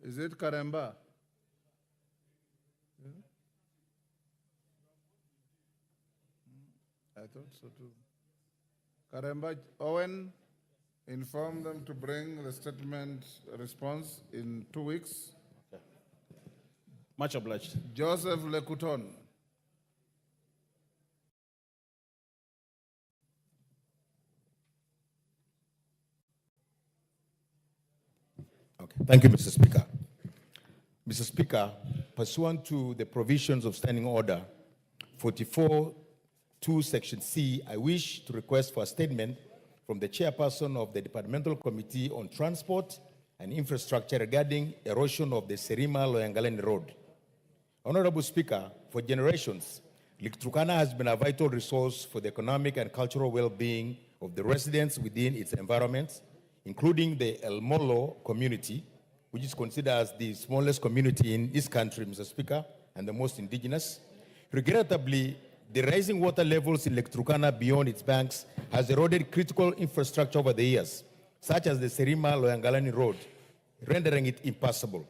Is it Karemba? Yeah? I thought so too. Karemba, Owen, inform them to bring the statement response in 2 weeks. Okay. Much obliged. Joseph Lekuton. Okay. Thank you, Mr. Speaker. Mr. Speaker, pursuant to the provisions of Standing Order 44(2) Section C, I wish to request for a statement from the chairperson of the Departmental Committee on Transport and Infrastructure regarding erosion of the Serima-Loyangalani Road. Honorable Speaker, for generations, Lake Turkana has been a vital resource for the economic and cultural well-being of the residents within its environment, including the El Molo community, which is considered as the smallest community in this country, Mr. Speaker, and the most indigenous. Regrettably, the rising water levels in Lake Turkana beyond its banks has eroded critical infrastructure over the years, such as the Serima-Loyangalani Road, rendering it impassable.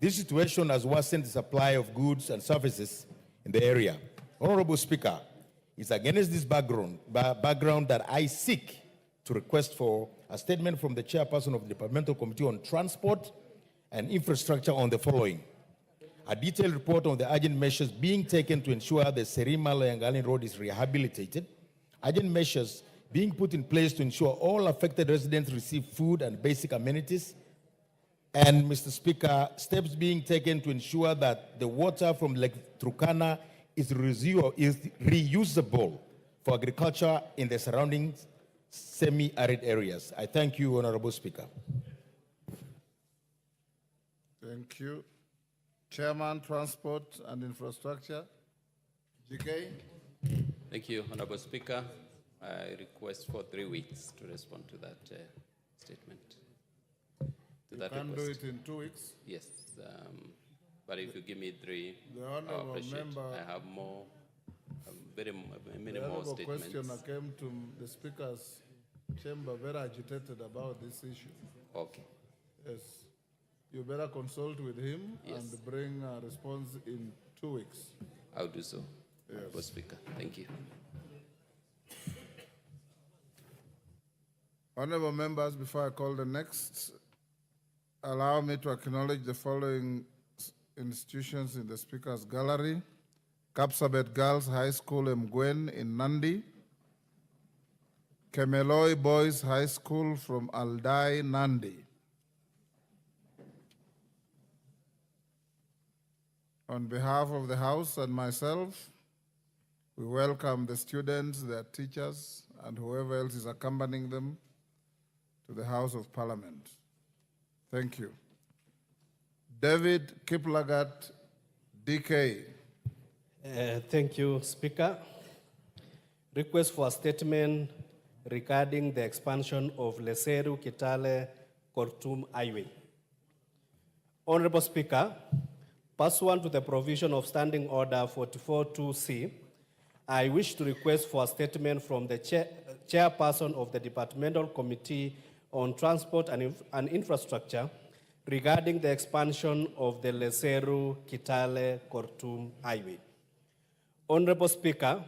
This situation has worsened the supply of goods and services in the area. Honorable Speaker, it's against this background that I seek to request for a statement from the chairperson of the Departmental Committee on Transport and Infrastructure on the following. A detailed report on the urgent measures being taken to ensure the Serima-Loyangalani Road is rehabilitated, urgent measures being put in place to ensure all affected residents receive food and basic amenities, and, Mr. Speaker, steps being taken to ensure that the water from Lake Turkana is reusable for agriculture in the surrounding semi-arid areas. I thank you, Honorable Speaker. Thank you. Chairman, Transport and Infrastructure. GK. Thank you, Honorable Speaker. I request for 3 weeks to respond to that statement. You can do it in 2 weeks? Yes, but if you give me 3, The I honorable appreciate. member, I have more, many more the statements. questioner came to the Speaker's chamber very agitated about this issue. Okay. Yes. You better consult with him Yes. and bring a response in 2 weeks. I'll do so, Yes. Honorable Speaker. Thank you. Honorable members, before I call the next, allow me to acknowledge the following institutions in the Speaker's gallery. Kapsabet Girls High School Mgwen in Nandi, Kemeloi Boys High School from Aldai, Nandi. On behalf of the House and myself, we welcome the students, their teachers, and whoever else is accompanying them to the House of Parliament. Thank you. David Kiplagat, DK. Thank you, Speaker. Request for a statement regarding the expansion of Leseru-Kitale-Kortum Highway. Honorable Speaker, pursuant to the provision of Standing Order 44(2)C, I wish to request for a statement from the chairperson of the Departmental Committee on Transport and Infrastructure regarding the expansion of the Leseru-Kitale-Kortum Highway. Honorable Speaker,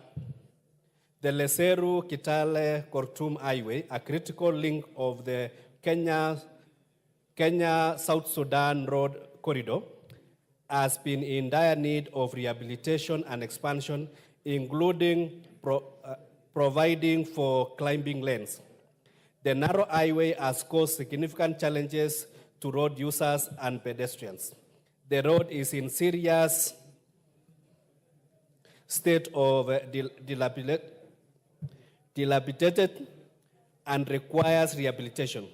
the Leseru-Kitale-Kortum Highway, a critical link of the Kenya-South Sudan Road Corridor, has been in dire need of rehabilitation and expansion, including providing for climbing lanes. The narrow highway has caused significant challenges to road users and pedestrians. The road is in serious state of dilapidated and requires rehabilitation.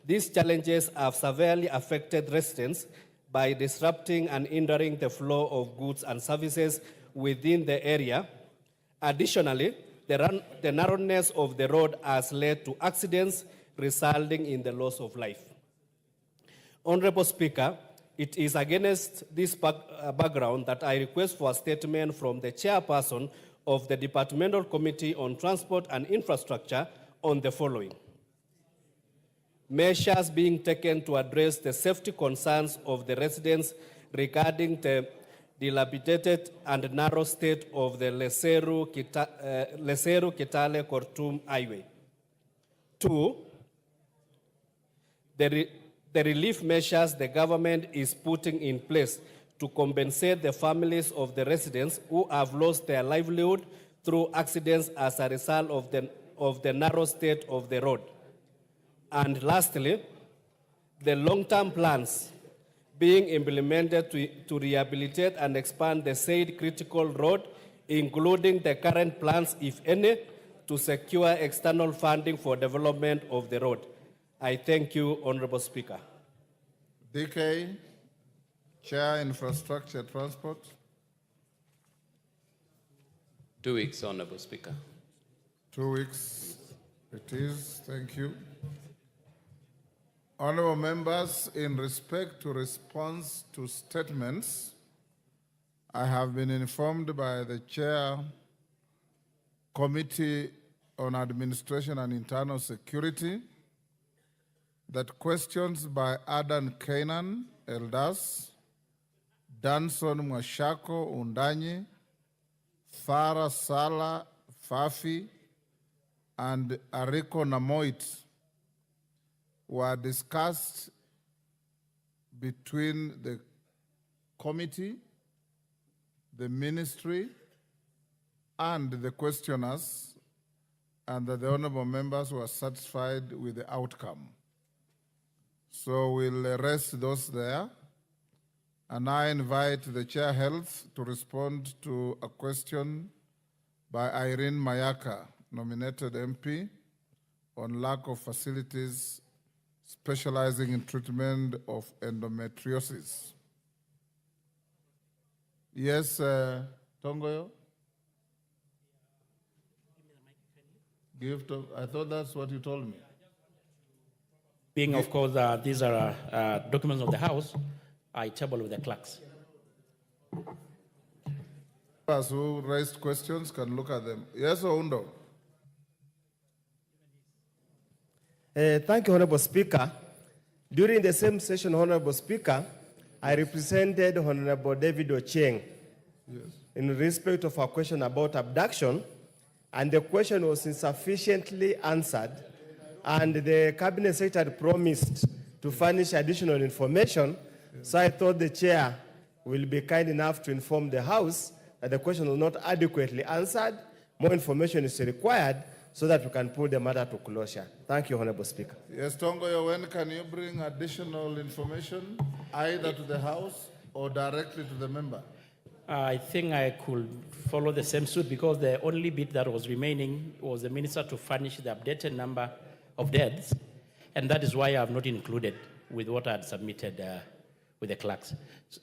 These challenges have severely affected residents by disrupting and hindering the flow of goods and services within the area. Additionally, the narrowness of the road has led to accidents resulting in the loss of life. Honorable Speaker, it is against this background that I request for a statement from the chairperson of the Departmental Committee on Transport and Infrastructure on the following. measures being taken to address the safety concerns of the residents regarding the dilapidated and narrow state of the Leseru-Kitale-Kortum Highway. 2, the relief measures the government is putting in place to compensate the families of the residents who have lost their livelihood through accidents as a result of the narrow state of the road. And lastly, the long-term plans being implemented to rehabilitate and expand the said critical road, including the current plans, if any, to secure external funding for development of the road. I thank you, Honorable Speaker. DK, Chair, Infrastructure, Transport. 2 weeks, Honorable Speaker. 2 weeks it is. Thank you. Honorable members, in respect to response to statements, I have been informed by the Chair, Committee on Administration and Internal Security, that questions by Adan Kainan, Eldas, Danson Mwashako Undanyi, Farah Sala Fafi, and Ariko Namoit were discussed between the committee, the ministry, and the questioners, and that the honorable members were satisfied with the outcome. So we'll rest those there. And I invite the Chair Health to respond to a question by Irene Mayaka, nominated MP, on lack of facilities specializing in treatment of endometriosis. Yes, Tongoyo? I thought that's what you told me. Being, of course, these are documents of the House, I table with the clerks. Those who raised questions can look at them. Yes, Oundo? Thank you, Honorable Speaker. During the same session, Honorable Speaker, I represented Honorable David Ochieng in respect of a question about abduction, and the question was insufficiently answered, and the Cabinet Secretary promised to furnish additional information, so I thought the Chair will be kind enough to inform the House that the question was not adequately answered. More information is required so that we can put the matter to closure. Thank you, Honorable Speaker. Yes, Tongoyo, when can you bring additional information, either to the House or directly to the member? I think I could follow the same suit because the only bit that was remaining was the minister to furnish the updated number of deaths, and that is why I have not included with what I had submitted with the clerks.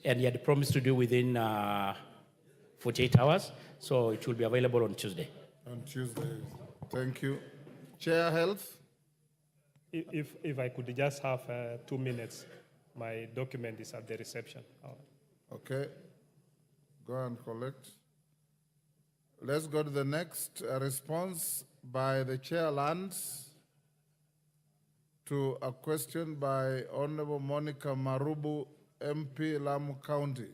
And he had promised to do within 48 hours, so it will be available on Tuesday. On Tuesday. Thank you. Chair Health? If I could just have 2 minutes, my document is at the reception. Okay. Go and collect. Let's go to the next response by the Chair Lands to a question by Honorable Monica Marubu, MP, Lamu County.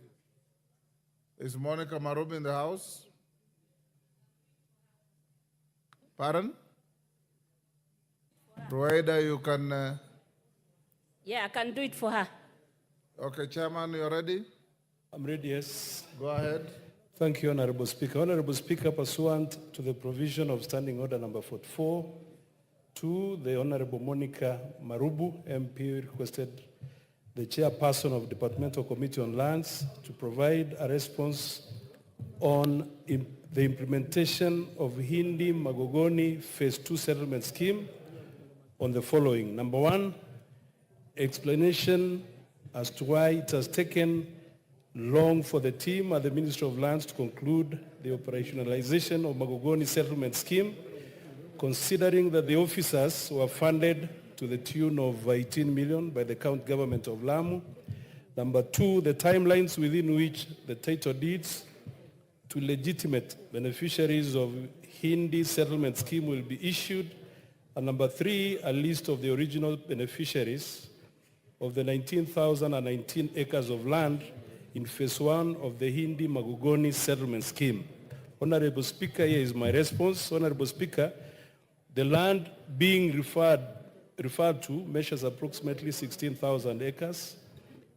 Is Monica Marubu in the house? Pardon? Rueda, you can... Yeah, I can do it for her. Okay, Chairman, you ready? I'm ready, yes. Go ahead. Thank you, Honorable Speaker. Honorable Speaker, pursuant to the provision of Standing Order number 44, the Honorable Monica Marubu, MP, requested the Chairperson of Departmental Committee on Lands to provide a response on the implementation of Hindi Magogoni Phase 2 Settlement Scheme on the following. Number 1, explanation as to why it has taken long for the team at the Ministry of Lands to conclude the operationalization of Magogoni Settlement Scheme, considering that the officers were funded to the tune of 18 million by the county government of Lamu. Number 2, the timelines within which the title deeds to legitimate beneficiaries of Hindi settlement scheme will be issued And number 3, a list of the original beneficiaries of the 19,019 acres of land in phase 1 of the Hindi Magugoni settlement scheme. Honorable Speaker, here is my response. Honorable Speaker, the land being referred to measures approximately 16,000 acres.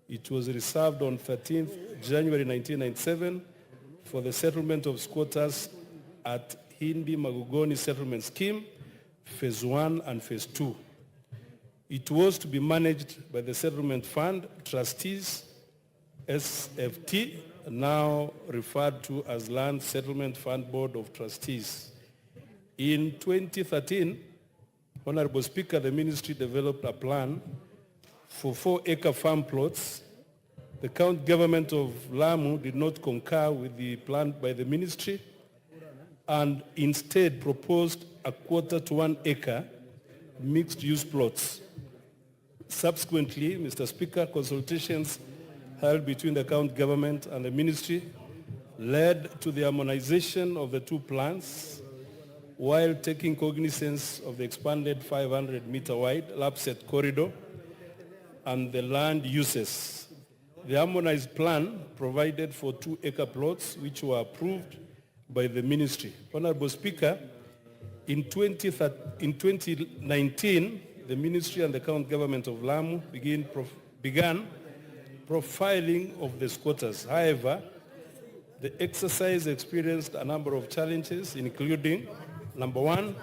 It was reserved on 13th January 1997 for the settlement of squatters at Hindi Magugoni settlement scheme, phase 1 and phase 2. It was to be managed by the settlement fund trustees, SFT, now referred to as Land Settlement Fund Board of Trustees. In 2013, Honorable Speaker, the ministry developed a plan for 4-acre farm plots. The county government of Lamu did not concur with the plan by the ministry and instead proposed a 1/4 to 1 acre mixed-use plots. Subsequently, Mr. Speaker, consultations held between the county government and the ministry led to the harmonization of the two plans while taking cognizance of the expanded 500-meter wide lapset corridor and the land uses. The harmonized plan provided for 2-acre plots which were approved by the ministry. Honorable Speaker, in 2019, the ministry and the county government of Lamu began profiling of the squatters. However, the exercise experienced a number of challenges, including, number 1,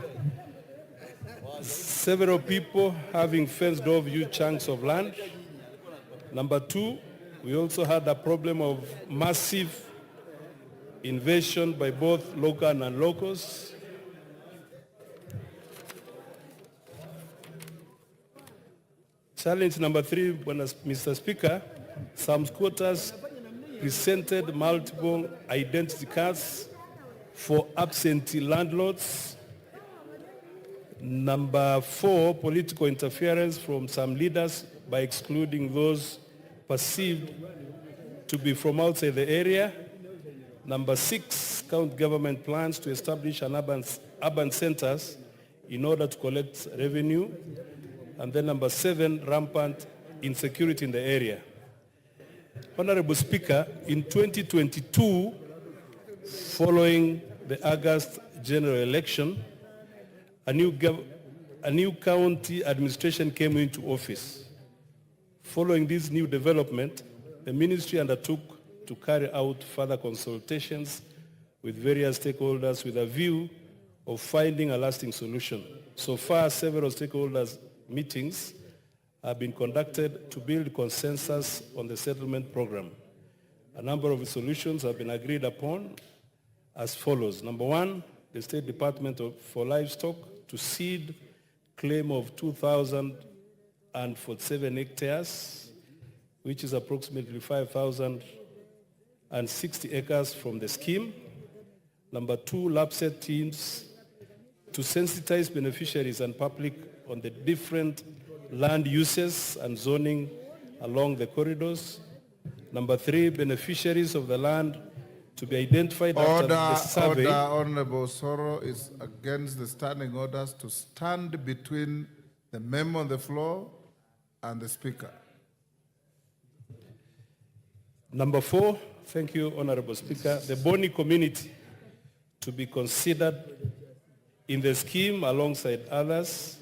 several people having fenced off huge chunks of land. Number 2, we also had a problem of massive invasion by both local and non-locals. Challenge number 3, Mr. Speaker, some squatters presented multiple identity cards for absentee landlords. Number 4, political interference from some leaders by excluding those perceived to be from outside the area. Number 6, county government plans to establish an urban centers in order to collect revenue. And then number 7, rampant insecurity in the area. Honorable Speaker, in 2022, following the August general election, a new county administration came into office. Following this new development, the ministry undertook to carry out further consultations with various stakeholders with a view of finding a lasting solution. So far, several stakeholders meetings have been conducted to build consensus on the settlement program. A number of solutions have been agreed upon as follows. Number 1, the State Department for Livestock to cede claim of 2,047 hectares, which is approximately 5,060 acres from the scheme. Number 2, lapset teams to sensitize beneficiaries and public on the different land uses and zoning along the corridors. Number 3, beneficiaries of the land to be identified after the survey. Order, Honorable Soro is against the standing orders to stand between the member on the floor and the speaker. Number 4, thank you, Honorable Speaker, the Boni community to be considered in the scheme alongside others.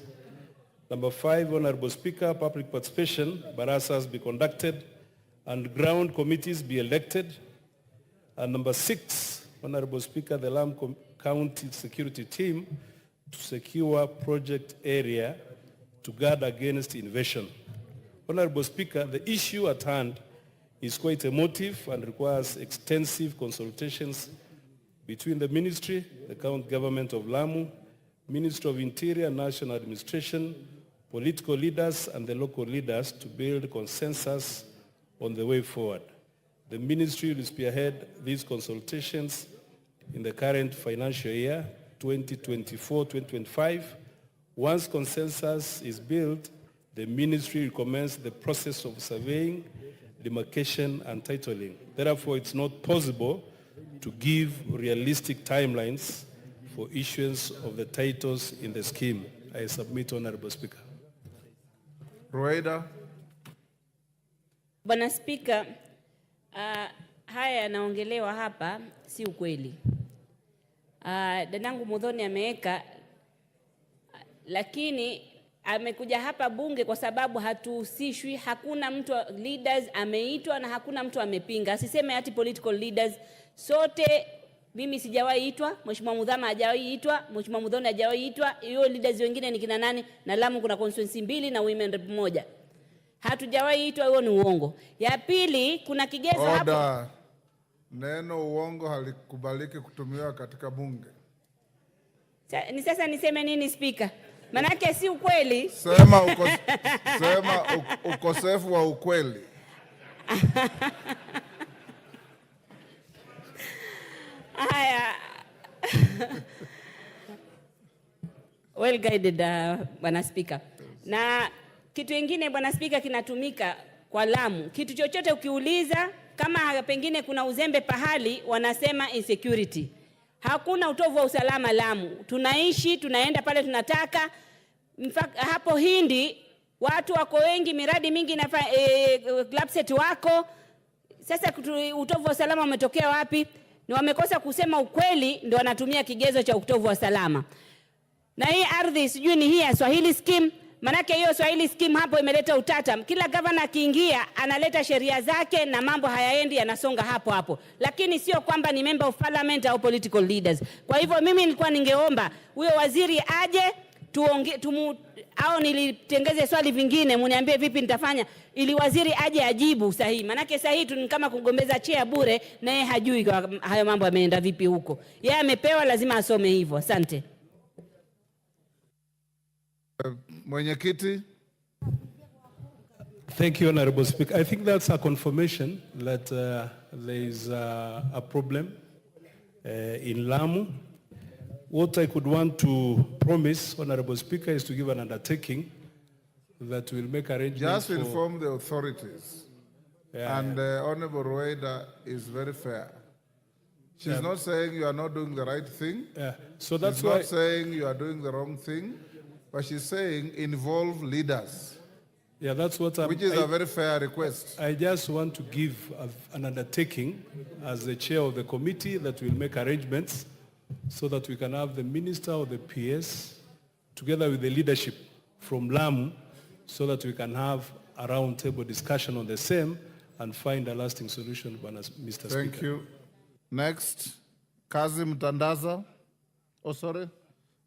Number 5, Honorable Speaker, public participation, barasas be conducted and ground committees be elected. And number 6, Honorable Speaker, the Lamu County Security Team to secure project area to guard against invasion. Honorable Speaker, the issue at hand is quite emotive and requires extensive consultations between the ministry, the county government of Lamu, Ministry of Interior and National Administration, political leaders and the local leaders to build consensus on the way forward. The ministry will spearhead these consultations in the current financial year, 2024-2025. Once consensus is built, the ministry will commence the process of surveying, demarcation, and titling. Therefore, it's not possible to give realistic timelines for issuance of the titles in the scheme. I submit, Honorable Speaker. Rueda, Bwana Spika, haya yanaongelewa hapa si ukweli. Dadangu Muthoni ameweka, lakini amekuja hapa bunge kwa sababu hatuhusishwi. Hakuna mtu leaders ameitwa na hakuna mtu amepinga. Asiseme ati political leaders. Sote, mimi sijawahi itwa, Mheshimiwa Mudhama hajawahi itwa, Mheshimiwa Muthoni hajawahi itwa. Hiyo leaders wengine ni kina nani? Na Lamu kuna constituency 2 na women rep 1. Hatujawahi itwa, hiyo ni uongo. Ya pili, kuna kigezo hapo. Neno uongo halikubaliki kutumiwa katika bunge. Sasa niseme nini, Speaker? Manake si ukweli. Sema ukosefu wa ukweli. Haya. Well guided, Bwana Speaker. Na kitu kingine Bwana Speaker kinatumika kwa Lamu. Kitu chochote ukiuliza, kama pengine kuna uzembe pahali, wanasema insecurity. Hakuna utovu wa usalama Lamu. Tunaishi, tunaenda pale tunataka. Hapo Hindi watu wako wengi, miradi mingi na clubset wako. Sasa utovu wa usalama umetokea wapi? Ni wamekosa kusema ukweli, ndio wanatumia kigezo cha utovu wa usalama. Na hii ardhi sijui ni hii ya Swahili scheme. Manake hiyo Swahili scheme hapo imeleta utata. Kila governor akiingia analeta sheria zake na mambo hayaendi, yanasonga hapo hapo. Lakini sio kwamba ni member of parliament au political leaders. Kwa hivyo mimi nilikuwa ningeomba huyo waziri aje au nilitengeze swali vingine muniambie vipi nitafanya ili waziri aje ajibu sahihi. Manake sahihi tu ni kama kugombeza chair bure na yeye hajui hayo mambo yameenda vipi huko. Yeye amepewa, lazima asome hivyo. Asante. Mwenyekiti. Thank you, Honorable Speaker. I think that's a confirmation that there is a problem in Lamu. What I could want to promise, Honorable Speaker, is to give an undertaking that will make arrangements. Just inform the authorities. Yeah, and Honorable Rueda is very fair. She's not saying you are not doing the right thing. So that's She's why not saying you are doing the wrong thing, but she's saying involve leaders. Yeah, that's what which is a very fair request. I just want to give an undertaking as the chair of the committee that will make arrangements so that we can have the minister or the PS together with the leadership from Lamu so that we can have a round-table discussion on the same and find a lasting solution, Mr. Speaker. Thank you. Next, Kazim Tandaza. Oh, sorry.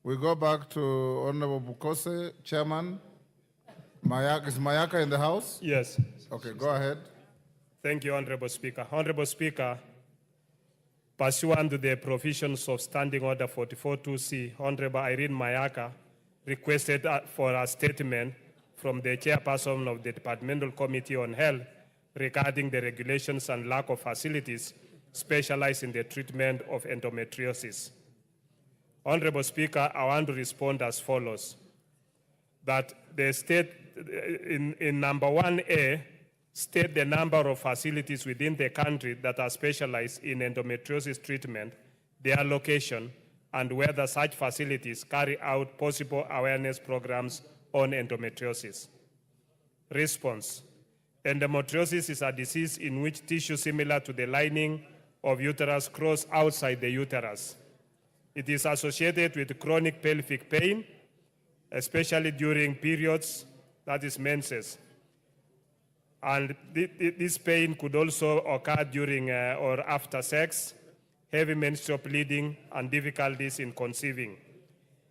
We go back to Honorable Bukose, Chairman. Is Mayaka in the house? Yes. Okay, go ahead. Thank you, Honorable Speaker. Honorable Speaker, pursuant to the provisions of Standing Order 44-2C, Honorable Irene Mayaka requested for a statement from the chairperson of the Departmental Committee on Health regarding the regulations and lack of facilities specialized in the treatment of endometriosis. Honorable Speaker, I want to respond as follows. That the state, in number 1A, state the number of facilities within the country that are specialized in endometriosis treatment, their location, and whether such facilities carry out possible awareness programs on endometriosis. Response. Endometriosis is a disease in which tissue similar to the lining of uterus grows outside the uterus. It is associated with chronic pelvic pain, especially during periods, that is menses. And this pain could also occur during or after sex, heavy menstrual bleeding, and difficulties in conceiving.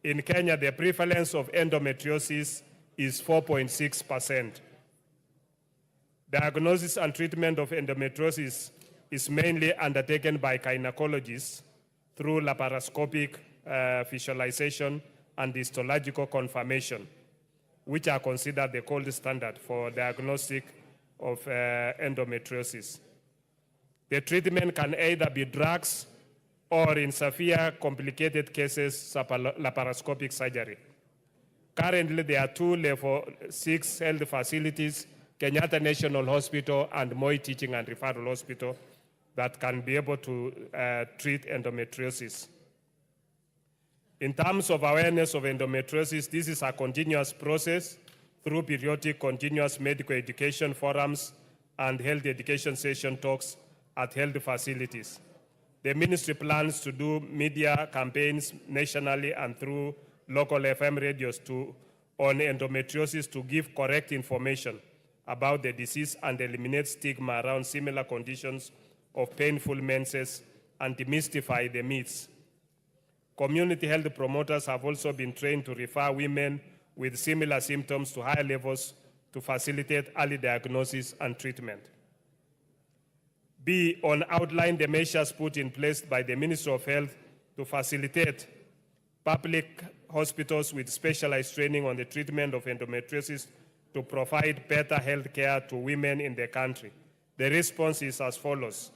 In Kenya, the prevalence of endometriosis is 4.6%. Diagnosis and treatment of endometriosis is mainly undertaken by gynecologists through laparoscopic visualization and histological confirmation, which are considered the gold standard for diagnostic of endometriosis. The treatment can either be drugs or, in severe complicated cases, laparoscopic surgery. Currently, there are 2 level 6 health facilities, Kenyatta National Hospital and Moi Teaching and Referral Hospital, that can be able to treat endometriosis. In terms of awareness of endometriosis, this is a continuous process through periodic continuous medical education forums and health education session talks at health facilities. The ministry plans to do media campaigns nationally and through local FM radios on endometriosis to give correct information about the disease and eliminate stigma around similar conditions of painful menses and demystify the myths. Community health promoters have also been trained to refer women with similar symptoms to higher levels to facilitate early diagnosis and treatment. B, on outline the measures put in place by the Ministry of Health to facilitate public hospitals with specialized training on the treatment of endometriosis to provide better health care to women in the country. The response is as follows.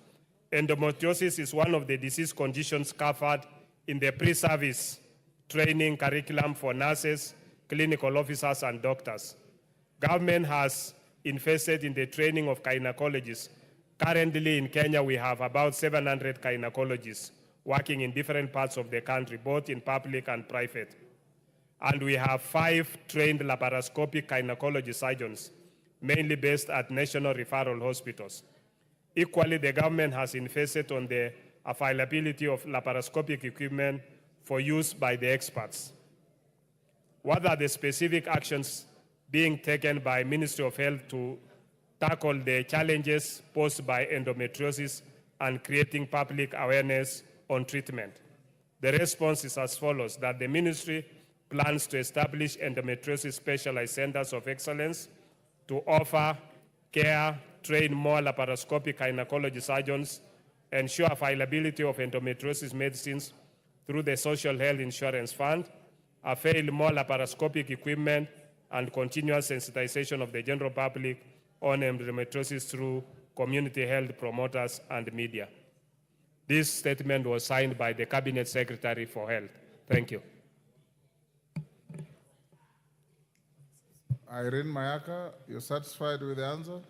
Endometriosis is one of the disease conditions covered in the pre-service training curriculum for nurses, clinical officers, and doctors. Government has invested in the training of gynecologists. Currently in Kenya, we have about 700 gynecologists working in different parts of the country, both in public and private. And we have 5 trained laparoscopic gynecology surgeons, mainly based at national referral hospitals. Equally, the government has invested on the availability of laparoscopic equipment for use by the experts. What are the specific actions being taken by Ministry of Health to tackle the challenges posed by endometriosis and creating public awareness on treatment? The response is as follows, that the ministry plans to establish endometriosis specialized centers of excellence to offer care, train more laparoscopic gynecology surgeons, ensure availability of endometriosis medicines through the Social Health Insurance Fund, avail more laparoscopic equipment, and continuous sensitization of the general public on endometriosis through community health promoters and media. This statement was signed by the Cabinet Secretary for Health. Thank you. Irene Mayaka, you're satisfied with the answer?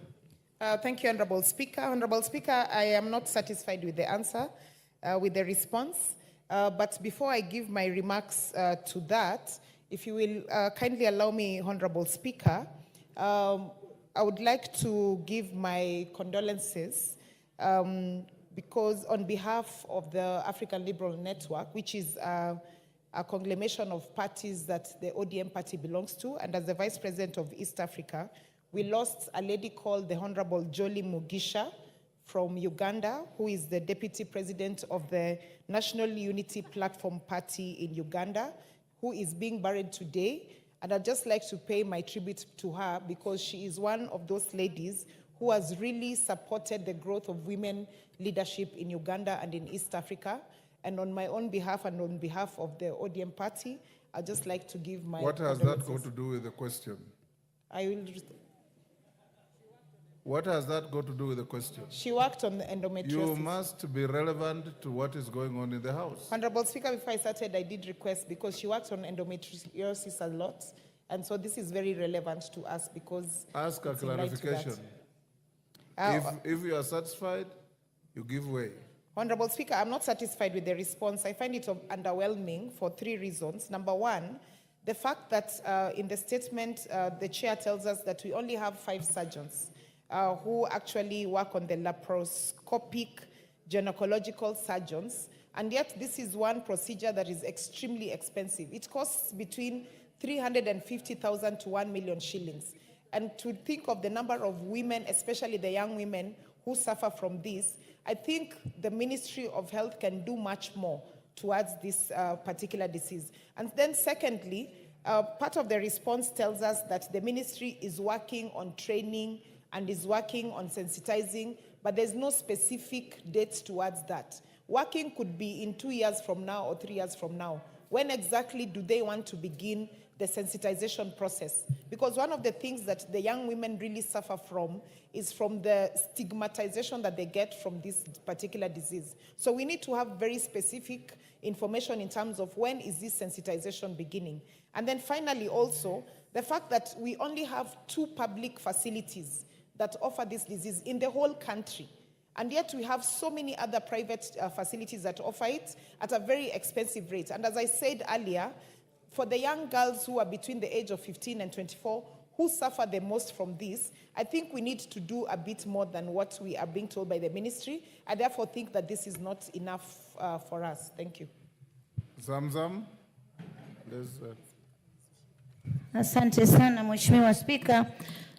Thank you, Honorable Speaker. Honorable Speaker, I am not satisfied with the answer, with the response. But before I give my remarks to that, if you will kindly allow me, Honorable Speaker, I would like to give my condolences because on behalf of the African Liberal Network, which is a conglomeration of parties that the ODM party belongs to, and as the Vice President of East Africa, we lost a lady called the Honorable Jolie Mugisha from Uganda, who is the Deputy President of the National Unity Platform Party in Uganda, who is being buried today. And I'd just like to pay my tribute to her because she is one of those ladies who has really supported the growth of women leadership in Uganda and in East Africa. And on my own behalf and on behalf of the ODM party, I'd just like to give my What has that got to do with the question? What has that got to do with the question? She worked on the endometriosis. You must be relevant to what is going on in the House. Honorable Speaker, before I started, I did request because she works on endometriosis a lot. And so this is very relevant to us because Ask a it's in light to clarification. If you are satisfied, you give way. Honorable Speaker, I'm not satisfied with the response. I find it underwhelming for 3 reasons. Number one, the fact that in the statement, the chair tells us that we only have 5 surgeons who actually work on the laparoscopic gynecological surgeons, and yet this is one procedure that is extremely expensive. It costs between 350,000 to 1 million shillings. And to think of the number of women, especially the young women who suffer from this, I think the Ministry of Health can do much more towards this particular disease. And then secondly, part of the response tells us that the ministry is working on training and is working on sensitizing, but there's no specific dates towards that. Working could be in 2 years from now or 3 years from now. When exactly do they want to begin the sensitization process? Because one of the things that the young women really suffer from is from the stigmatization that they get from this particular disease. So we need to have very specific information in terms of when is this sensitization beginning. And then finally also, the fact that we only have 2 public facilities that offer this disease in the whole country. And yet we have so many other private facilities that offer it at a very expensive rate. And as I said earlier, for the young girls who are between the age of 15 and 24, who suffer the most from this, I think we need to do a bit more than what we are being told by the ministry. I therefore think that this is not enough for us. Thank you. Zamzam. Asante sana Mheshimiwa Spika,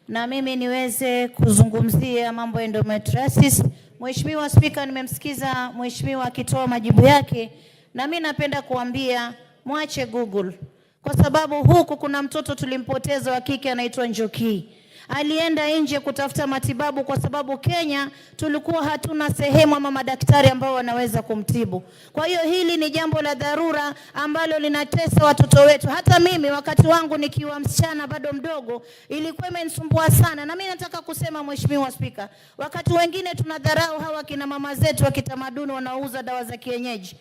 na mimi niweze kuzungumzia mambo ya endometriosis. Mheshimiwa Spika, nimemsikiza Mheshimiwa akitoa majibu yake, na mimi napenda kuambia mwache Google, kwa sababu huku kuna mtoto tulimpoteza wa kike anaitwa Njoki. Alienda nje kutafuta matibabu kwa sababu Kenya tulikuwa hatuna sehemu ama madaktari ambao wanaweza kumtibu. Kwa hiyo hili ni jambo la dharura ambalo linatesa watoto wetu. Hata mimi wakati wangu nikiwa msichana bado mdogo ilikuwa imenisumbua sana. Na mimi nataka kusema Mheshimiwa Spika, wakati wengine tunadharau hawa kina mama zetu wa kitamaduni wanaouza dawa za kienyeji.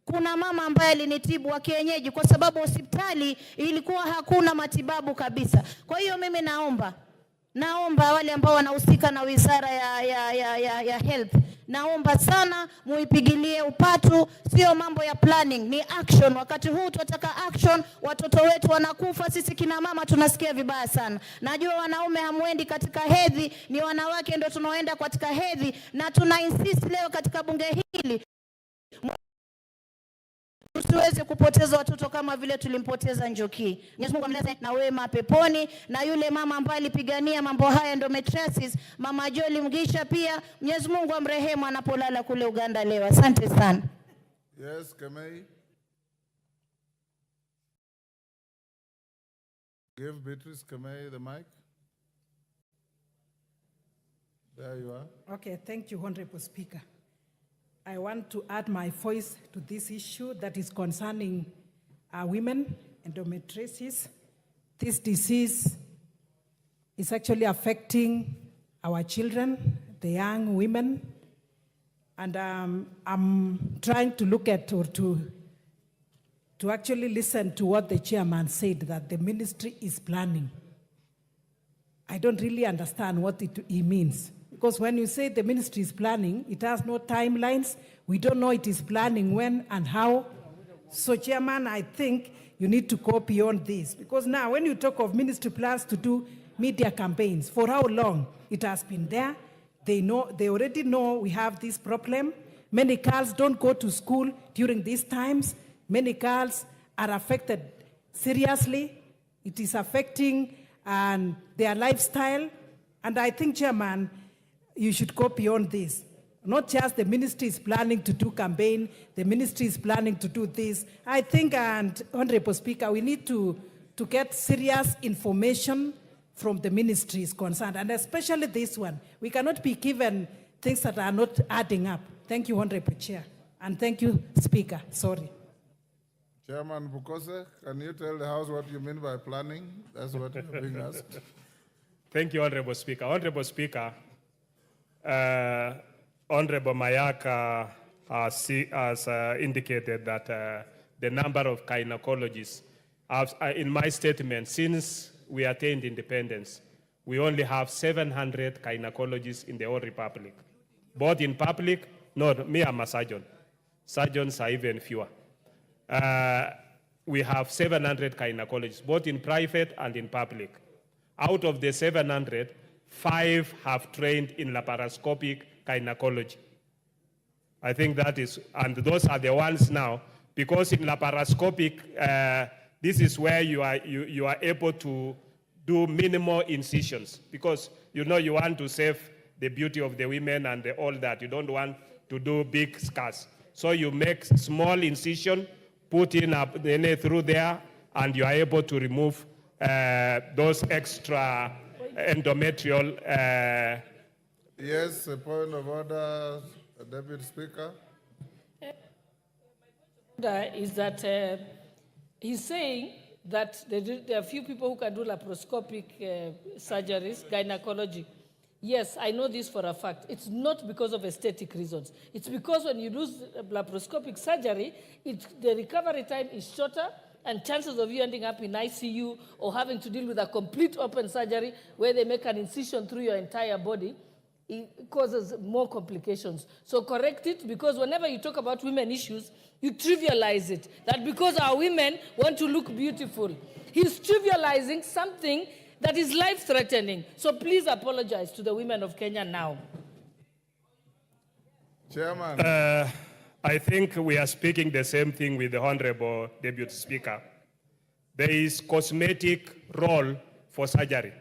Kuna mama ambaye alinitibu wa kienyeji kwa sababu hospitali ilikuwa hakuna matibabu kabisa. Kwa hiyo mimi naomba wale ambao wanahusika na wizara ya health, naomba sana muipigilie upatu, sio mambo ya planning, ni action. Wakati huu tunataka action, watoto wetu wanakufa, sisi kina mama tunasikia vibaya sana. Najua wanaume hamwendi katika hedhi, ni wanawake ndio tunaoenda katika hedhi, na tuna insist leo katika bunge hili tusiweze kupoteza watoto kama vile tulimpoteza Njoki. Mwenyezi Mungu amlaze na wema peponi, na yule mama ambaye alipigania mambo haya endometriosis, Mama Joli Mgisha pia, Mwenyezi Mungu amrehemu anapolala kule Uganda leo. Asante sana. Yes, Kemei. Give Beatrice Kemei the mic. There you are. Okay, thank you, Honorable Speaker. I want to add my voice to this issue that is concerning women, endometriosis. This disease is actually affecting our children, the young women, and I'm trying to look at or to actually listen to what the chairman said, that the ministry is planning. I don't really understand what he means. Because when you say the ministry is planning, it has no timelines. We don't know it is planning when and how. So, Chairman, I think you need to go beyond this. Because now when you talk of ministry plans to do media campaigns, for how long? It has been there. They already know we have this problem. Many girls don't go to school during these times. Many girls are affected seriously. It is affecting their lifestyle. And I think, Chairman, you should go beyond this. Not just the ministry is planning to do campaign, the ministry is planning to do this. I think, and Honorable Speaker, we need to get serious information from the ministries concerned, and especially this one. We cannot be given things that are not adding up. Thank you, Honorable Chair. And thank you, Speaker. Sorry. Chairman Bukose, can you tell the House what you mean by planning? That's what you're being asked. Thank you, Honorable Speaker. Honorable Speaker, Honorable Mayaka has indicated that the number of gynecologists, in my statement, since we attained independence, we only have 700 gynecologists in the whole republic. Both in public, no, me, I'm a surgeon. Surgeons are even fewer. We have 700 gynecologists, both in private and in public. Out of the 700, 5 have trained in laparoscopic gynecology. I think that is, and those are the ones now, because in laparoscopic, this is where you are able to do minimal incisions, because you want to save the beauty of the women and all that. You don't want to do big scars. So you make small incision, put in a DNA through there, and you are able to remove those extra endometrial. Yes, a point of order, Deputy Speaker. Is that he's saying that there are few people who can do laparoscopic surgeries, gynecology. Yes, I know this for a fact. It's not because of aesthetic reasons. It's because when you do laparoscopic surgery, the recovery time is shorter, and chances of you ending up in ICU or having to deal with a complete open surgery where they make an incision through your entire body it causes more complications. So correct it, because whenever you talk about women issues, you trivialize it. That because our women want to look beautiful. He's trivializing something that is life-threatening. So please apologize to the women of Kenya now. Chairman. I think we are speaking the same thing with the Honorable Deputy Speaker. There is cosmetic role for surgery.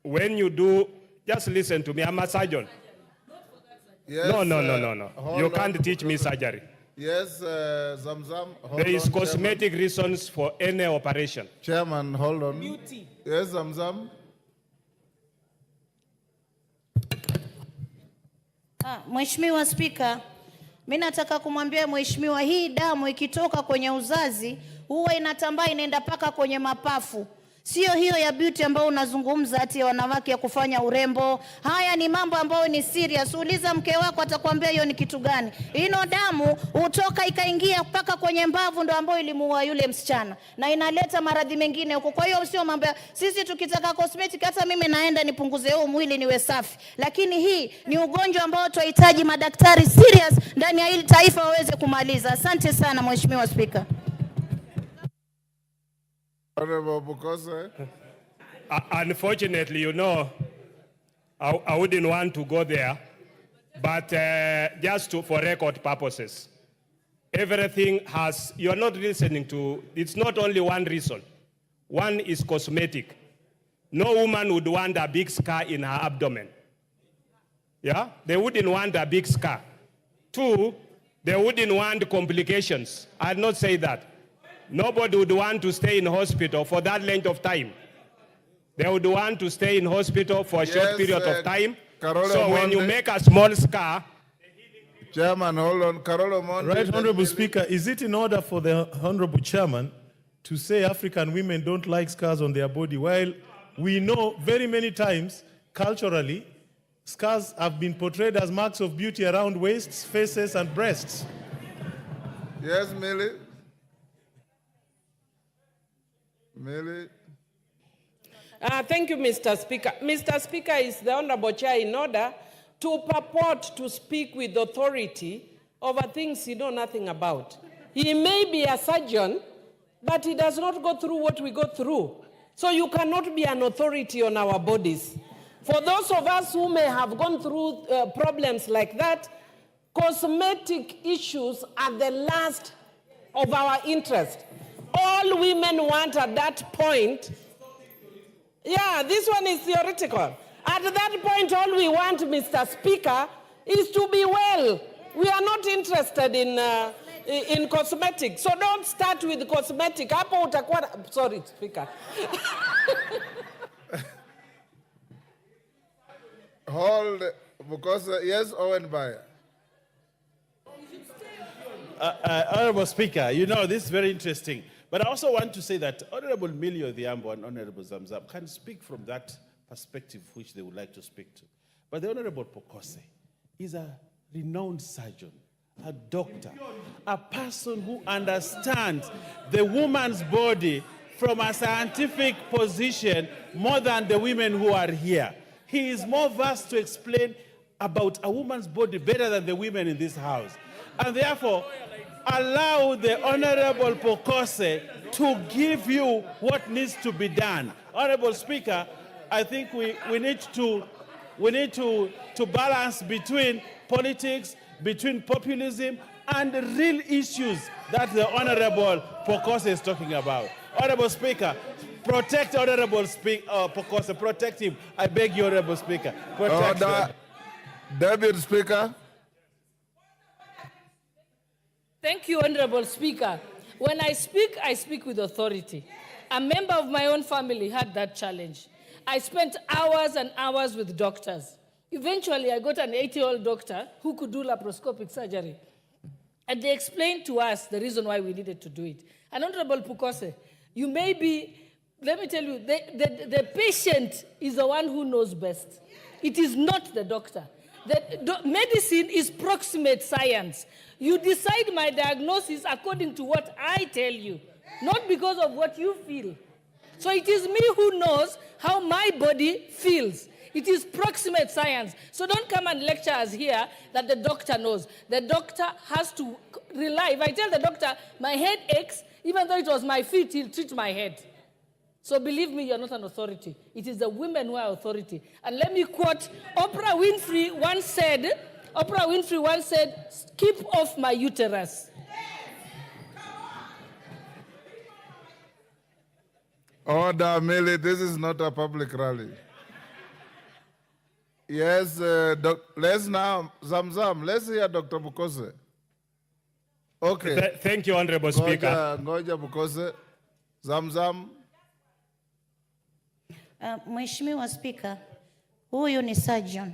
When you do, just listen to me, I'm a surgeon. Yes, No. You can't teach me surgery. Yes, Zamzam. There is cosmetic reasons for any operation. Chairman, hold on. Beauty. Yes, Zamzam. Mheshimiwa Spika, mimi nataka kumwambia mheshimiwa, hii damu ikitoka kwenye uzazi huwa inatambaa inaenda paka kwenye mapafu. Sio hiyo ya beauty ambayo unazungumza ati ya wanawake ya kufanya urembo. Haya ni mambo ambayo ni serious. Uliza mke wako atakwambia hiyo ni kitu gani. Ino damu utoka ikaingia mpaka kwenye mbavu ndo ambayo ilimuua yule msichana. Na inaleta maradhi mengine huko. Kwa hiyo sio mambo sisi tukitaka cosmetic hata mimi naenda nipunguze huu mwili niwe safi. Lakini hii ni ugonjwa ambao tunahitaji madaktari serious ndani ya hili taifa waweze kumaliza. Asante sana Mheshimiwa Spika. Unfortunately, you know, I wouldn't want to go there, but just for record purposes, everything has, you're not listening to, it's not only one reason. One is cosmetic. No woman would want a big scar in her abdomen. Yeah, they wouldn't want a big scar. Two, they wouldn't want complications. I'll not say that. Nobody would want to stay in hospital for that length of time. They would want to stay in hospital for a short period of time. So when you make a small scar... Chairman, hold on. Carolo Monte. Right, Honorable Speaker, is it in order for the Honorable Chairman to say African women don't like scars on their body, while we know very many times, culturally, scars have been portrayed as marks of beauty around waists, faces, and breasts? Yes, Millie. Millie. Thank you, Mr. Speaker. Mr. Speaker, is the Honorable Chair in order to purport to speak with authority over things he knows nothing about. He may be a surgeon, but he does not go through what we go through. So you cannot be an authority on our bodies. For those of us who may have gone through problems like that, cosmetic issues are the last of our interest. All women want at that point, yeah, this one is theoretical. At that point, all we want, Mr. Speaker, is to be well. We are not interested in cosmetic. So don't start with cosmetic. Sorry, Speaker. Hold, because, yes, Owen Bayer. Honorable Speaker, you know, this is very interesting. But I also want to say that Honorable Millie Odhiambo and Honorable Zamzam can speak from that perspective which they would like to speak to. But the Honorable Pokose is a renowned surgeon, a doctor, a person who understands the woman's body from a scientific position more than the women who are here. He is more versed to explain about a woman's body better than the women in this house. And therefore, allow the Honorable Pokose to give you what needs to be done. Honorable Speaker, I think we need to balance between politics, between populism, and the real issues that the Honorable Pokose is talking about. Honorable Speaker, protect Honorable Pokose, protect him. I beg you, Honorable Speaker, protect him. Deputy Speaker. Thank you, Honorable Speaker. When I speak with authority. A member of my own family had that challenge. I spent hours and hours with doctors. Eventually, I got an 80-year-old doctor who could do laparoscopic surgery. And they explained to us the reason why we needed to do it. And Honorable Pukose, you may be, let me tell you, the patient is the one who knows best. It is not the doctor. Medicine is proximate science. You decide my diagnosis according to what I tell you, not because of what you feel. So it is me who knows how my body feels. It is proximate science. So don't come and lecture us here that the doctor knows. The doctor has to rely. If I tell the doctor my head aches, even though it was my feet, he'll treat my head. So believe me, you're not an authority. It is the women who are authority. And let me quote, Oprah Winfrey once said, keep off my uterus. Order, Millie, this is not a public rally. Yes, let's now, Zamzam, let's hear Dr. Bukose. Okay. Thank you, Honorable Speaker. Ngoja Bukose. Zamzam. Mheshimiwa Spika, huyu ni surgeon.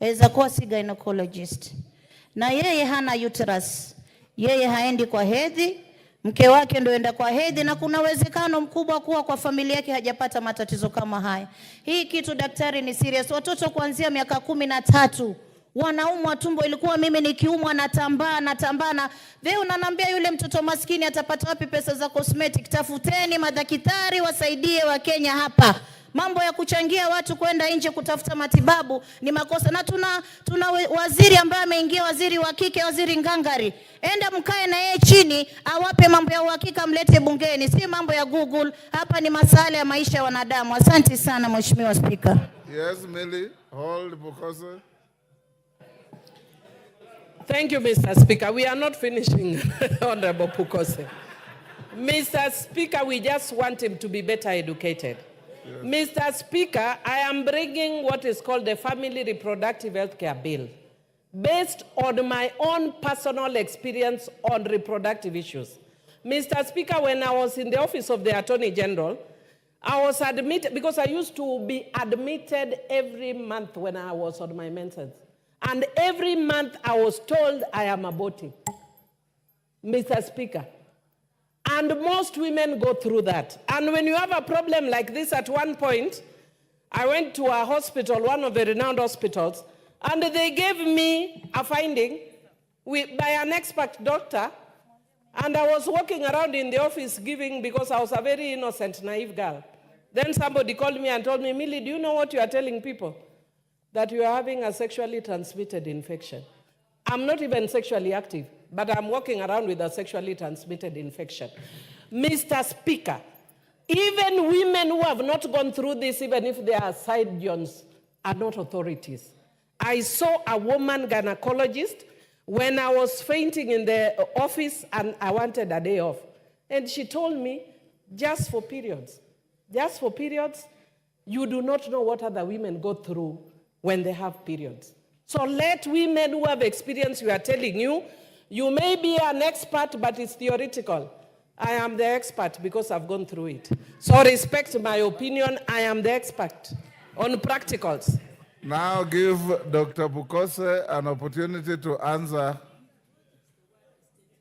Aweza kuwa si gynecologist. Na yeye hana uterus. Yeye haendi kwa hedhi. Mke wake ndio enda kwa hedhi, na kuna uwezekano mkubwa kuwa kwa familia yake hajapata matatizo kama haya. Hii kitu daktari ni serious. Watoto kuanzia miaka 13 wanaumwa tumbo. Ilikuwa mimi nikiumwa natambaa na wewe unaniambia yule mtoto maskini atapata wapi pesa za cosmetic? Tafuteni madaktari wasaidie wa Kenya hapa. Mambo ya kuchangia watu kwenda nje kutafuta matibabu ni makosa. Na tuna waziri ambaye ameingia, waziri wa kike, waziri ngangari. Enda mkae na yeye chini, awape mambo ya uhakika, mlete bungeni, si mambo ya Google. Hapa ni masuala ya maisha ya wanadamu. Asante sana Mheshimiwa Spika. Yes, Millie, hold Bukose. Thank you, Mr. Speaker. We are not finishing, Honorable Bukose. Mr. Speaker, we just want him to be better educated. Yes. Mr. Speaker, I am bringing what is called the Family Reproductive Health Care Bill, based on my own personal experience on reproductive issues. Mr. Speaker, when I was in the office of the Attorney General, I was admitted, because I used to be admitted every month when I was on my menses. And every month I was told I am aborting. Mr. Speaker. And most women go through that. And when you have a problem like this, at one point, I went to a hospital, one of the renowned hospitals, and they gave me a finding by an expert doctor, and I was walking around in the office giving, because I was a very innocent, naive girl. Then somebody called me and told me, Millie, do you know what you are telling people? That you are having a sexually transmitted infection. I'm not even sexually active, but I'm walking around with a sexually transmitted infection. Mr. Speaker, even women who have not gone through this, even if they are surgeons, are not authorities. I saw a woman gynecologist when I was fainting in the office and I wanted a day off. And she told me, just for periods, you do not know what other women go through when they have periods. So let women who have experience, we are telling you, you may be an expert, but it's theoretical. I am the expert because I've gone through it. So respect my opinion, I am the expert on practicals. Now give Dr. Bukose an opportunity to answer.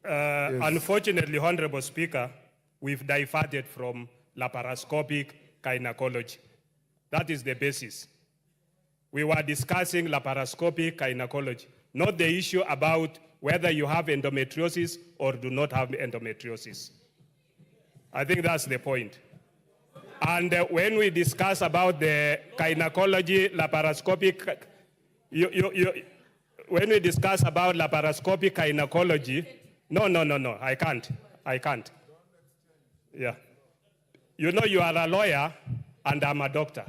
Yes. Unfortunately, Honorable Speaker, we've diverted from laparoscopic gynecology. That is the basis. We were discussing laparoscopic gynecology, not the issue about whether you have endometriosis or do not have endometriosis. I think that's the point. And when we discuss about the gynecology, laparoscopic, when we discuss about laparoscopic gynecology, no, I can't. Yeah. You know, you are a lawyer and I'm a doctor.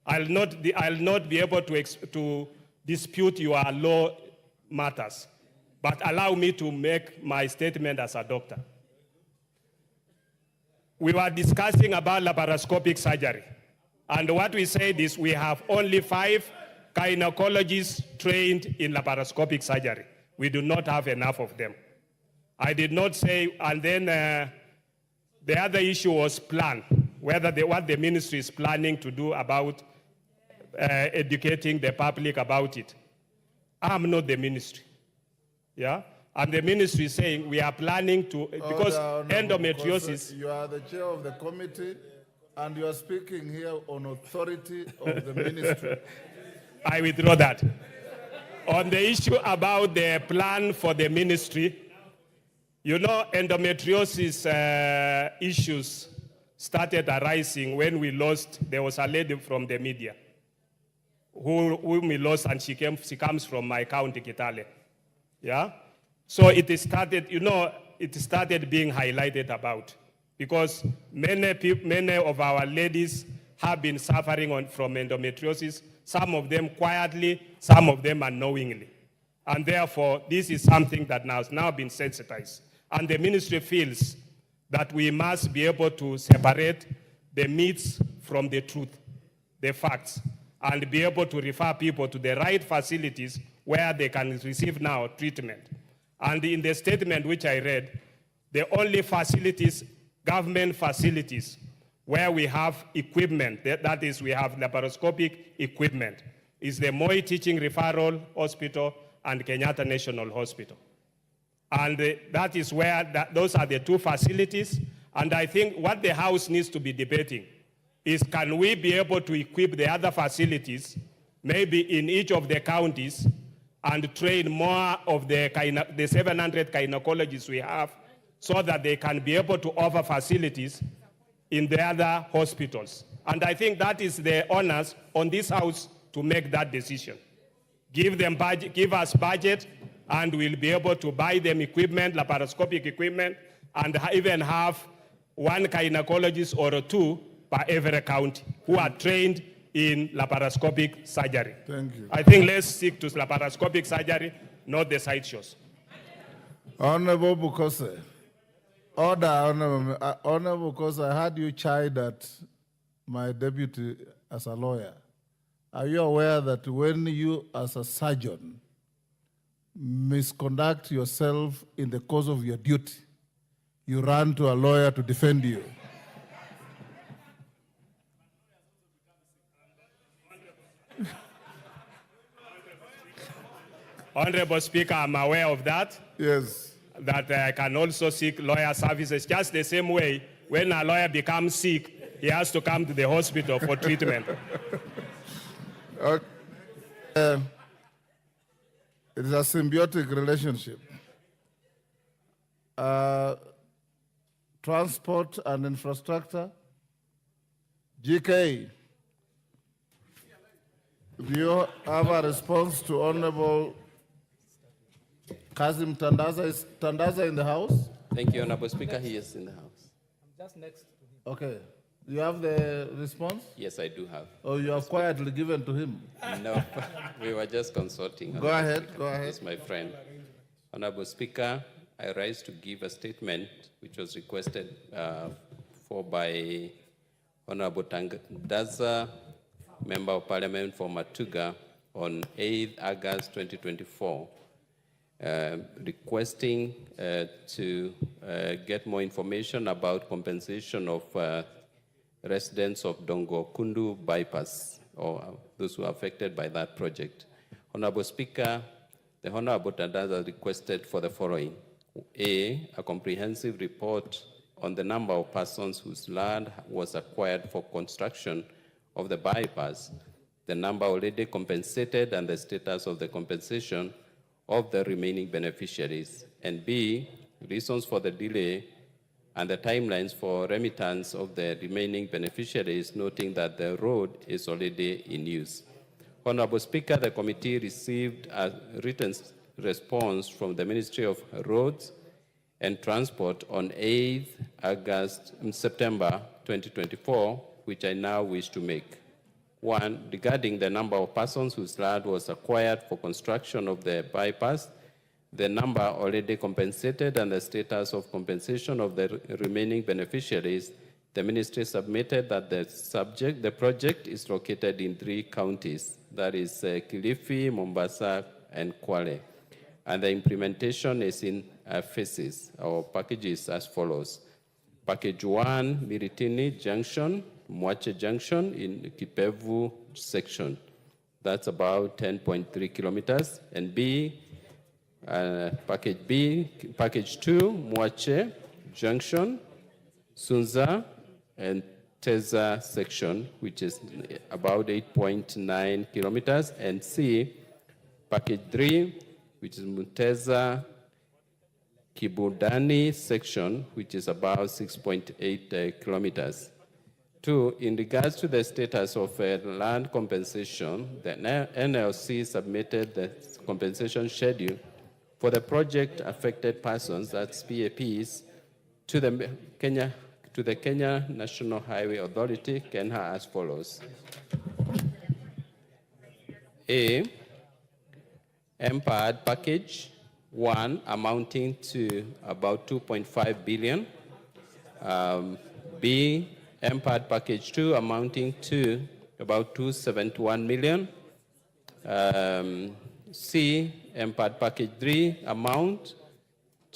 I'll not be able to dispute your law matters, but allow me to make my statement as a doctor. We were discussing about laparoscopic surgery, and what we said is we have only 5 gynecologists trained in laparoscopic surgery. We do not have enough of them. I did not say, and then the other issue was plan, what the ministry is planning to do about educating the public about it. I'm not the ministry. Yeah? And the ministry is saying we are planning to, because endometriosis. You are the chair of the committee and you are speaking here on authority of the ministry. I withdraw that. On the issue about the plan for the ministry, you know, endometriosis issues started arising when there was a lady from the media. whom we lost, and she comes from my county, Kitale. Yeah? So it started, it started being highlighted about, because many of our ladies have been suffering from endometriosis, some of them quietly, some of them unknowingly. And therefore, this is something that has now been sensitized. And the ministry feels that we must be able to separate the myths from the truth, the facts, and be able to refer people to the right facilities where they can receive now treatment. And in the statement which I read, the only facilities, government facilities, where we have equipment, that is, we have laparoscopic equipment, is the Moi Teaching Referral Hospital and Kenyatta National Hospital. And that is where, those are the two facilities. And I think what the House needs to be debating is, can we be able to equip the other facilities, maybe in each of the counties, and train more of the 700 gynecologists we have, so that they can be able to offer facilities in the other hospitals. And I think that is the onus on this House to make that decision. Give us budget, and we'll be able to buy them equipment, laparoscopic equipment, and even have one gynecologist or two per every county who are trained in laparoscopic surgery. Thank you. I think let's stick to laparoscopic surgery, not the side shows. Honorable Bukose. Order, Honorable Bukose, I heard you chide at my deputy as a lawyer. Are you aware that when you, as a surgeon, misconduct yourself in the course of your duty, you run to a lawyer to defend you? Honorable Speaker, I'm aware of that. Yes. That I can also seek lawyer services, just the same way when a lawyer becomes sick, he has to come to the hospital for treatment. Okay. It is a symbiotic relationship. Transport and infrastructure. GK, do you have a response to Honorable Kazim Tandaza? Is Tandaza in the House? Thank you, Honorable Speaker. He is in the House. I'm just next to him. Okay. Do you have the response? Yes, I do have. Oh, you have quietly given to him? No, we were just consulting. Go ahead, go ahead. He's my friend. Honorable Speaker, I rise to give a statement which was requested for by Honorable Tandaza, Member of Parliament for Matuga, on 8th August 2024, requesting to get more information about compensation of residents of Dongo Kundu bypass, or those who are affected by that project. Honorable Speaker, the Honorable Tandaza requested for the following. A comprehensive report on the number of persons whose land was acquired for construction of the bypass, the number already compensated and the status of the compensation of the remaining beneficiaries. And B, reasons for the delay and the timelines for remittance of the remaining beneficiaries, noting that the road is already in use. Honorable Speaker, the committee received a written response from the Ministry of Roads and Transport on 8th September 2024, which I now wish to make. One, regarding the number of persons whose land was acquired for construction of the bypass, the number already compensated and the status of compensation of the remaining beneficiaries, the ministry submitted that the project is located in 3 counties, that is Kilifi, Mombasa, and Kwale. And the implementation is in phases or packages as follows. Package 1, Miritini Junction, Mwache Junction in Kipevu section. That's about 10.3 kilometers. And B, Package 2, Mwache Junction, Sunza, and Teza section, which is about 8.9 kilometers. And C, Package 3, which is Muteza Kibudani section, which is about 6.8 kilometers. Two, in regards to the status of land compensation, the NLC submitted the compensation schedule for the project affected persons, that's PAPs, to the Kenya National Highway Authority, KENHA, as follows. A, MPAD package 1 amounting to about 2.5 billion. B, MPAD package 2 amounting to about 271 million. C, MPAD package 3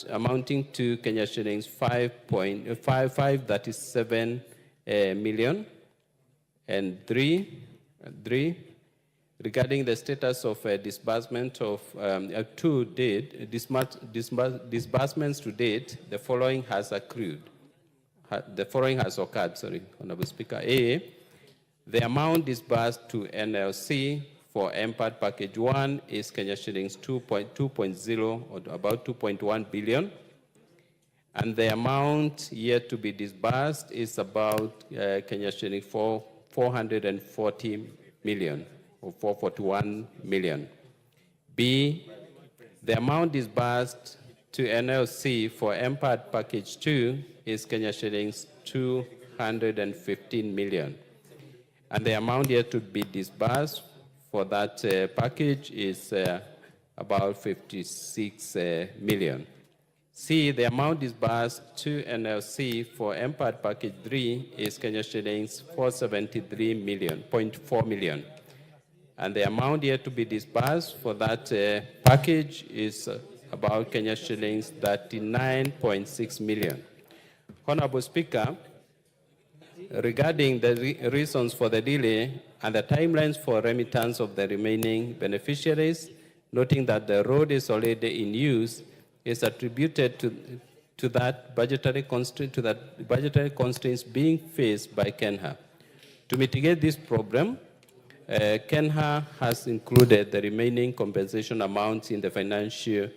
amounting to Kenya shillings 5.537 million. And three, regarding the status of disbursement of disbursements to date, the following has accrued. The following has occurred, Honorable Speaker. A, the amount disbursed to NLC for MPAD package 1 is Kenya shillings 2.0 or about 2.1 billion. And the amount yet to be disbursed is about Kenya shillings 440 million or 441 million. B, the amount disbursed to NLC for MPAD package 2 is Kenya shillings 215 million. And the amount yet to be disbursed for that package is about 56 million. C, the amount disbursed to NLC for MPAD package 3 is Kenya shillings 473.4 million. And the amount yet to be disbursed for that package is about Kenya shillings 39.6 million. Honorable Speaker, regarding the reasons for the delay and the timelines for remittance of the remaining beneficiaries, noting that the road is already in use, is attributed to that budgetary constraints being faced by KENHA. To mitigate this problem, KENHA has included the remaining compensation amounts in the financial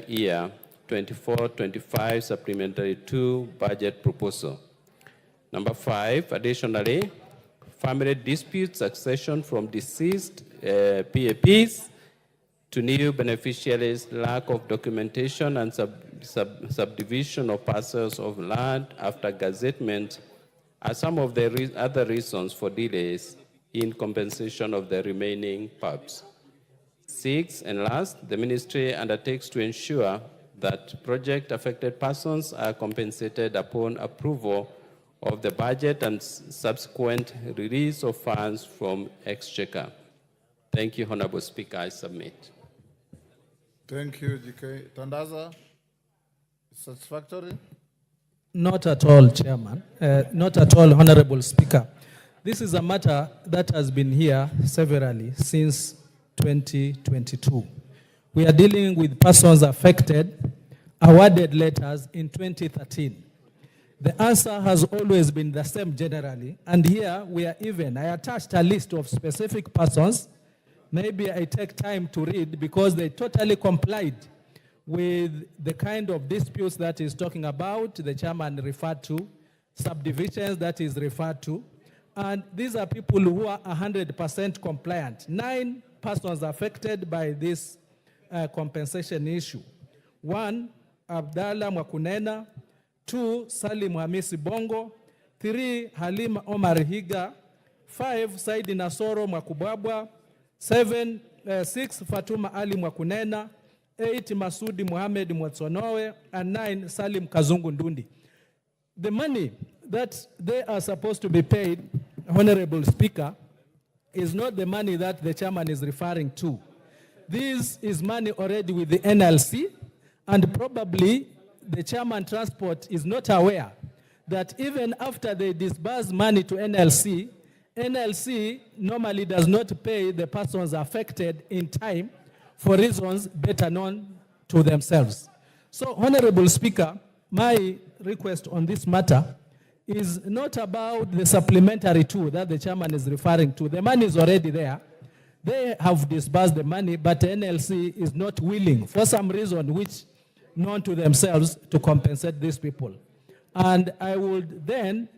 year 24-25 supplementary 2 budget proposal. Number 5, additionally, family dispute succession from deceased PAPs to new beneficiaries, lack of documentation and subdivision of parcels of land after gazettement are some of the other reasons for delays in compensation of the remaining PAPs. 6, and last, the ministry undertakes to ensure that project-affected persons are compensated upon approval of the budget and subsequent release of funds from Exchequer. Thank you, Honorable Speaker. I submit. Thank you, GK. Tandaza, satisfactory? Not at all, Chairman. Not at all, Honorable Speaker. This is a matter that has been here severally since 2022. We are dealing with persons affected, awarded letters in 2013. The answer has always been the same generally, and here we are even. I attached a list of specific persons. Maybe I take time to read because they totally complied with the kind of disputes that he's talking about, the chairman referred to, subdivisions that is referred to, and these are people who are 100% compliant. 9 persons affected by this compensation issue. 1, Abdallah Mwakunena. 2, Salim Hamisi Bongo. 3, Halima Omar Higa. 5, Saidi Nasoro Mwakubwabwa. 6, Fatuma Ali Mwakunena. 8, Masudi Muhammad Mwatsonowe. And 9, Salim Kazungu Ndundi. The money that they are supposed to be paid, Honorable Speaker, is not the money that the chairman is referring to. This is money already with the NLC, and probably the chairman transport is not aware that even after they disburse money to NLC, NLC normally does not pay the persons affected in time for reasons better known to themselves. So, Honorable Speaker, my request on this matter is not about the supplementary tool that the chairman is referring to. The money is already there. They have disbursed the money, but NLC is not willing, for some reason which known to themselves, to compensate these people. And I would then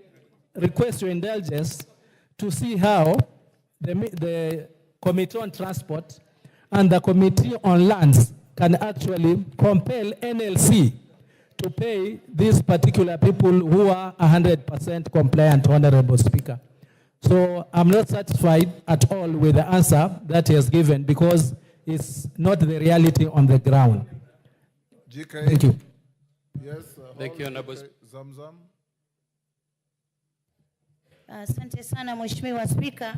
request your indulgence to see how the Committee on Transport and the Committee on Lands can actually compel NLC to pay these particular people who are 100% compliant, Honorable Speaker. So I'm not satisfied at all with the answer that he has given because it's not the reality on the ground. GK. Thank you. Yes. Thank you, Honorable Zamzam. Asante sana Mheshimiwa Spika.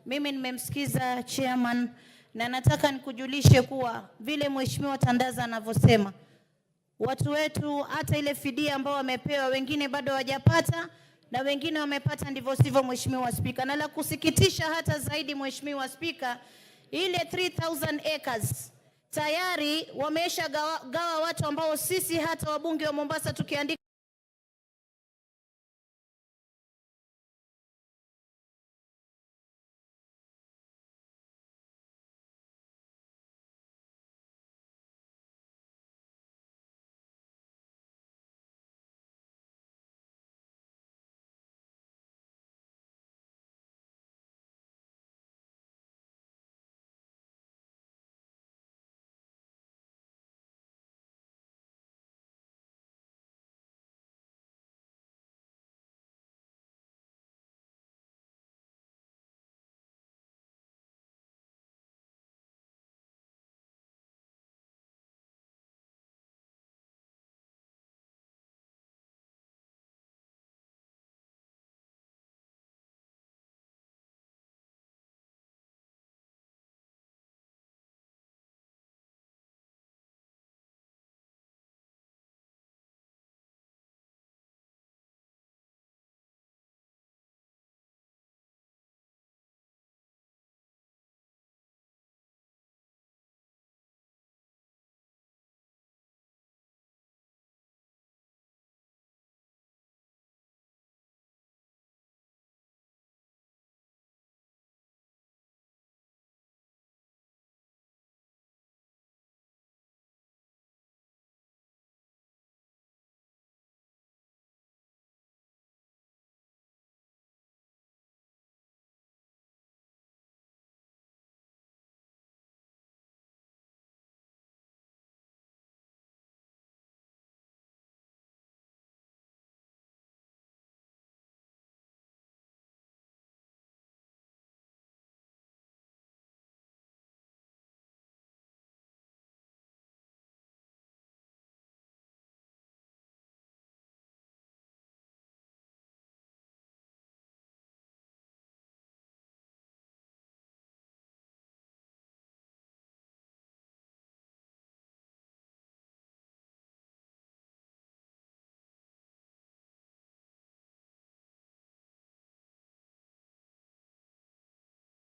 Mimi nimemsikiza chairman na nataka nikujulishe kuwa vile Mheshimiwa Tandaza anavyosema, watu wetu hata ile fidia ambao wamepewa wengine bado hawajapata na wengine wamepata ndivyo sivyo Mheshimiwa Spika. Na la kusikitisha hata zaidi Mheshimiwa Spika, ile 3000 acres tayari wamesha gawa watu ambao sisi hata wabunge wa Mombasa tukiandika